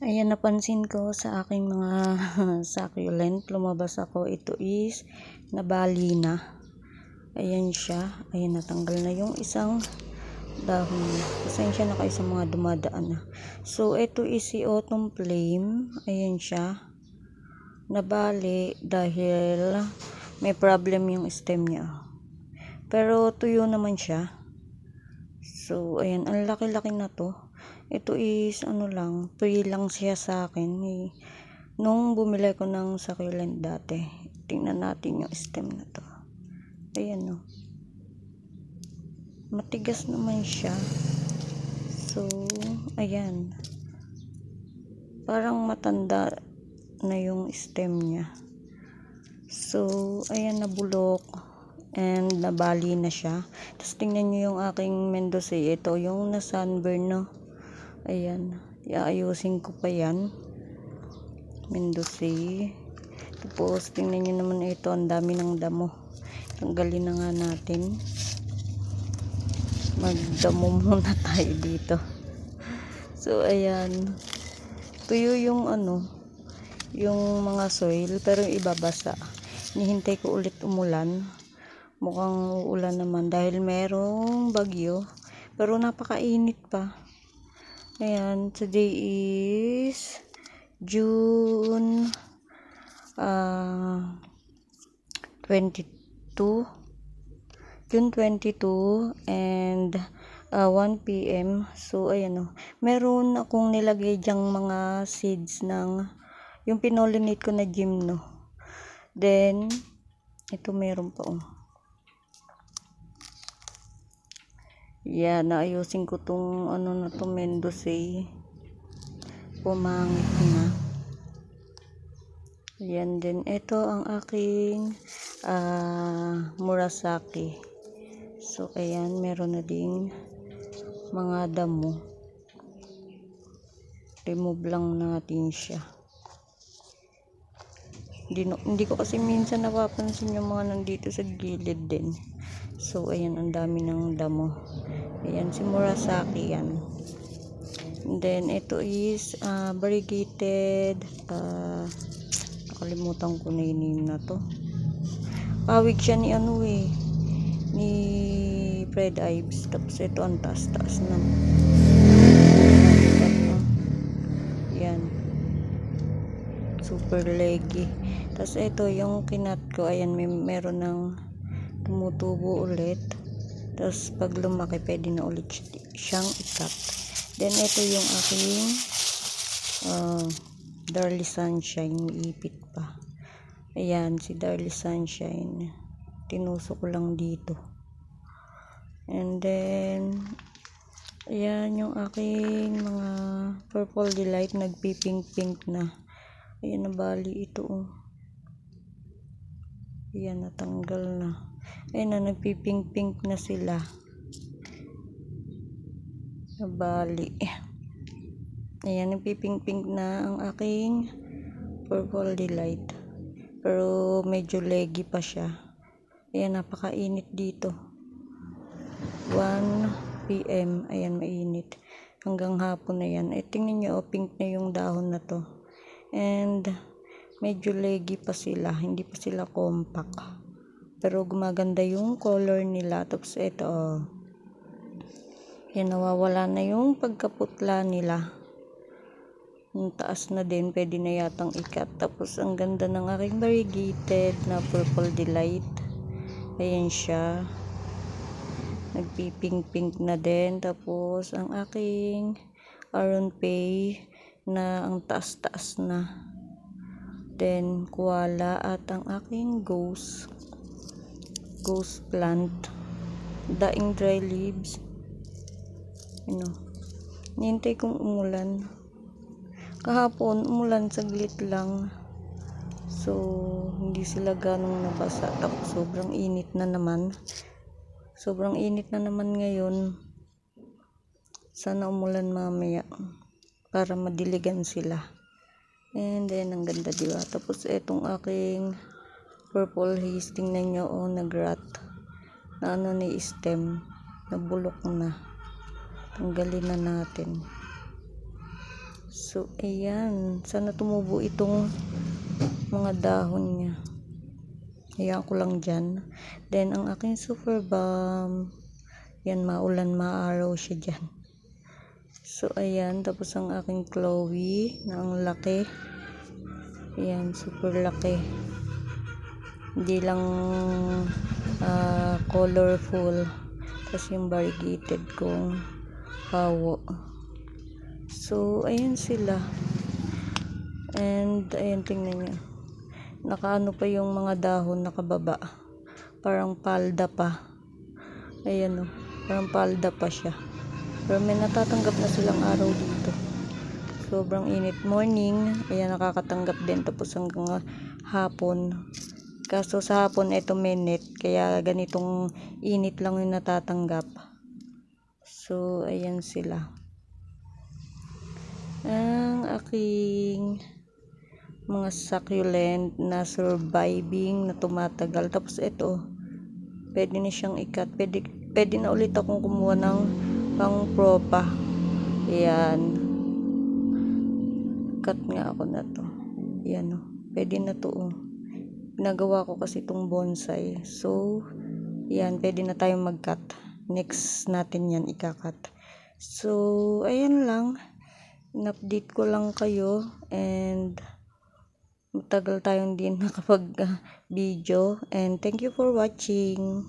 Ayan, napansin ko sa aking mga succulent, lumabas ako, ito is nabali na. Ayan siya, ayan, natanggal na yung isang dahon. Pasensya na kayo sa mga dumadaan na. So ito is si Autumn Flame, ayan siya, nabali dahil may problem yung stem niya, pero tuyo naman siya. So ayan, ang laki-laki na to. Ito is ano lang, free lang siya sa akin nung bumili ko ng succulent dati. Tingnan natin yung stem na to. Ayan, no, matigas naman siya. So ayan, parang matanda na yung stem niya. So ayan, nabulok and nabali na siya. Tapos tingnan nyo yung aking Mendoza, ito yung na sunburn, no. Ayan, iayusin ko pa yan, Mendoza. Tapos tingnan nyo naman ito, ang dami ng damo. Tanggalin na nga natin, magdamo muna tayo dito. So ayan, tuyo yung ano, yung mga soil, pero ibabasa. Nihintay ko ulit umulan, mukhang uulan naman dahil merong bagyo, pero napakainit pa. Ayan, today is June 22 and 1 PM. So ayan, oh, meron akong nilagay dyang mga seeds ng yung pinollinate ko na gymno. Then ito meron pa, oh. Yeah, naayusin ko tong ano na to, Mendoza. Pumangit na. Yan din. Ito ang aking Murasaki. So ayan, meron na ding mga damo. Remove lang natin siya. Hindi ko kasi minsan napapansin yung mga nandito sa gilid din. So ayan, ang dami ng damo. Ayan, si Murasaki yan. And then ito is variegated, nakalimutan ko na yung name na to. Pawig siya ni ano ni Fred Ives. Tapos ito ang taas-taas na. Yan, super leggy. Tapos ito yung kinat ko, ayan, meron ng tumutubo ulit. Tapos pag lumaki, pwede na ulit siyang ikat. Then ito yung aking Darly Sunshine, ipit pa. Ayan, si Darly Sunshine, tinusok ko lang dito. And then ayan yung aking mga Purple Delight, nagpipink-pink na. Ayan, nabali ito, oh. Ayan, natanggal na. Ayan na, nagpipink-pink na sila. Nabali. Ayan, nagpipink-pink na ang aking Purple Delight. Pero medyo leggy pa siya. Ayan, napakainit dito. 1 PM. Ayan, mainit. Hanggang hapon na yan. Tingnan nyo, oh, pink na yung dahon na to. And medyo leggy pa sila, hindi pa sila compact, pero gumaganda yung color nila. Tapos ito, oh, yan, nawawala na yung pagkaputla nila. Yung taas na din, pwede na yatang ikat. Tapos ang ganda ng aking variegated na Purple Delight. Ayan siya, nagpipink-pink na din. Tapos ang aking Aron Pay na ang taas-taas na. Then koala at ang aking ghost plant, daing dry leaves. Nihintay kong umulan. Kahapon umulan saglit lang, so hindi sila ganong nabasa. Tapos sobrang init na naman ngayon. Sana umulan mamaya para madiligan sila. And then ang ganda, diba? Tapos etong aking Purple Haze, tingnan nyo, oh, nag-rot na ano ni stem, nabulok na. Tanggalin na natin. So, ayan. Sana tumubo itong mga dahon niya. Hayaan ko lang dyan. Then, ang aking super balm. Yan, maulan, maaraw siya dyan. So, ayan. Tapos ang aking Chloe na ang laki. Ayan, super laki. Hindi lang colorful. Tapos yung variegated kong hawo. So, ayan sila. And, ayan, tingnan nyo. Nakaano pa yung mga dahon, nakababa. Parang palda pa. Ayan o. Parang palda pa siya. Pero may natatanggap na silang araw dito. Sobrang init. Morning, ayan, nakakatanggap din. Tapos hanggang hapon. Kaso sa hapon, ito minute. Kaya ganitong init lang yung natatanggap. So, ayan sila. Ang aking mga succulent na surviving, na tumatagal. Tapos ito, pwede na siyang ikat. Pwede na ulit akong kumuha ng pang propa. Ayan. Cut nga ako na to. Ayan o. Pwede na to o. Ginagawa ko kasi itong bonsai. So, ayan. Pwede na tayong mag-cut. Next natin yan ikakat. So, ayan lang. In-update ko lang kayo. And, matagal tayong din nakapag video. And, thank you for watching.